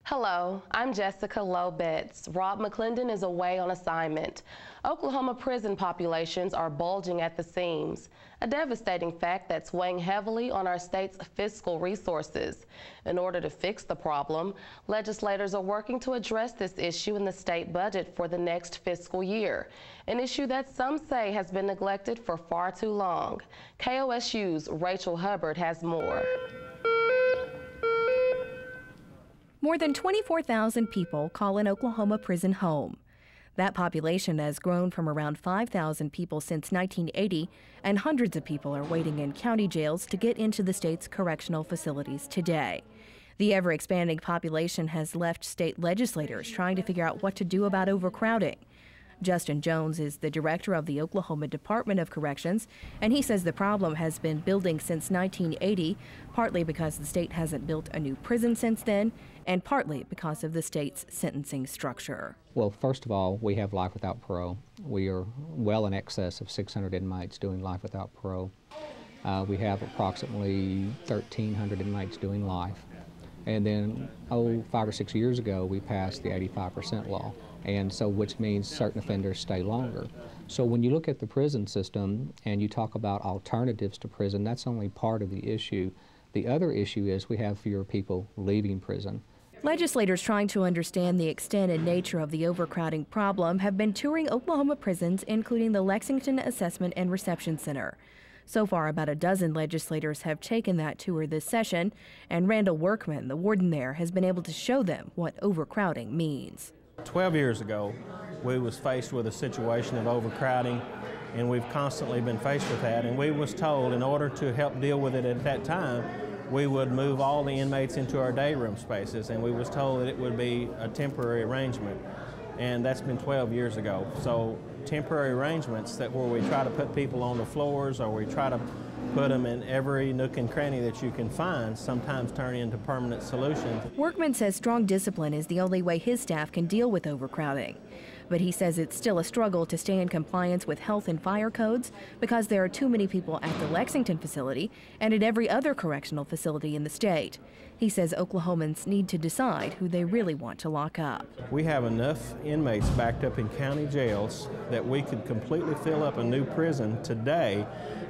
Hello, I'm Jessica Lowe-Betts. Rob McClendon is away on assignment. Oklahoma prison populations are bulging at the seams, a devastating fact that's weighing heavily on our state's fiscal resources. In order to fix the problem, legislators are working to address this issue in the state budget for the next fiscal year, an issue that some say has been neglected for far too long. KOSU's Rachel Hubbard has more. More than 24,000 people call an Oklahoma prison home. That population has grown from around 5,000 people since 1980, and hundreds of people are waiting in county jails to get into the state's correctional facilities today. The ever-expanding population has left state legislators trying to figure out what to do about overcrowding. Justin Jones is the director of the Oklahoma Department of Corrections, and he says the problem has been building since 1980, partly because the state hasn't built a new prison since then, and partly because of the state's sentencing structure. Well, first of all, we have life without parole. We are well in excess of 600 inmates doing life without parole. We have approximately 1,300 inmates doing life. And then, 5 or 6 years ago, we passed the 85% law, and so which means certain offenders stay longer. So when you look at the prison system and you talk about alternatives to prison, that's only part of the issue. The other issue is we have fewer people leaving prison. Legislators trying to understand the extent and nature of the overcrowding problem have been touring Oklahoma prisons, including the Lexington Assessment and Reception Center. So far, about a dozen legislators have taken that tour this session, and Randall Workman, the warden there, has been able to show them what overcrowding means. 12 years ago, we was faced with a situation of overcrowding, and we've constantly been faced with that, and we was told in order to help deal with it at that time, we would move all the inmates into our day room spaces, and we was told that it would be a temporary arrangement, and that's been 12 years ago. So temporary arrangements that where we try to put people on the floors or we try to put them in every nook and cranny that you can find sometimes turn into permanent solutions. Workman says strong discipline is the only way his staff can deal with overcrowding. But he says it's still a struggle to stay in compliance with health and fire codes because there are too many people at the Lexington facility and at every other correctional facility in the state. He says Oklahomans need to decide who they really want to lock up. We have enough inmates backed up in county jails that we could completely fill up a new prison today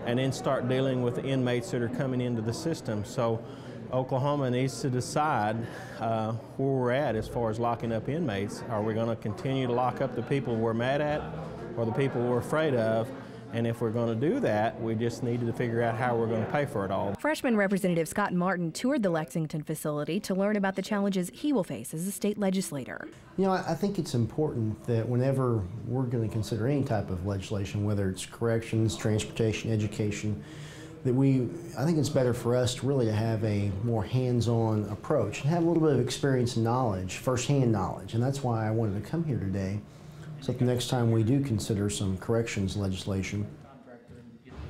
and then start dealing with the inmates that are coming into the system. So Oklahoma needs to decide where we're at as far as locking up inmates. Are we going to continue to lock up the people we're mad at or the people we're afraid of? And if we're going to do that, we just needed to figure out how we're going to pay for it all. Freshman Representative Scott Martin toured the Lexington facility to learn about the challenges he will face as a state legislator. You know, I think it's important that whenever we're going to consider any type of legislation, whether it's corrections, transportation, education, that I think it's better for us to really have a more hands-on approach and have a little bit of experience and knowledge, first-hand knowledge. And that's why I wanted to come here today. So the next time we do consider some corrections legislation,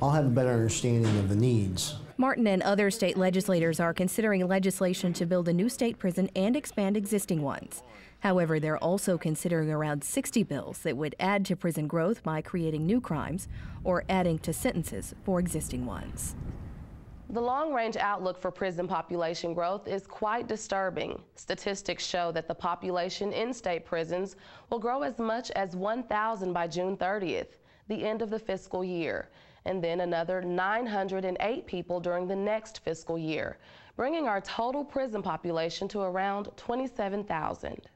I'll have a better understanding of the needs. Martin and other state legislators are considering legislation to build a new state prison and expand existing ones. However, they're also considering around 60 bills that would add to prison growth by creating new crimes or adding to sentences for existing ones. The long-range outlook for prison population growth is quite disturbing. Statistics show that the population in state prisons will grow as much as 1,000 by June 30th, the end of the fiscal year, and then another 908 people during the next fiscal year, bringing our total prison population to around 27,000.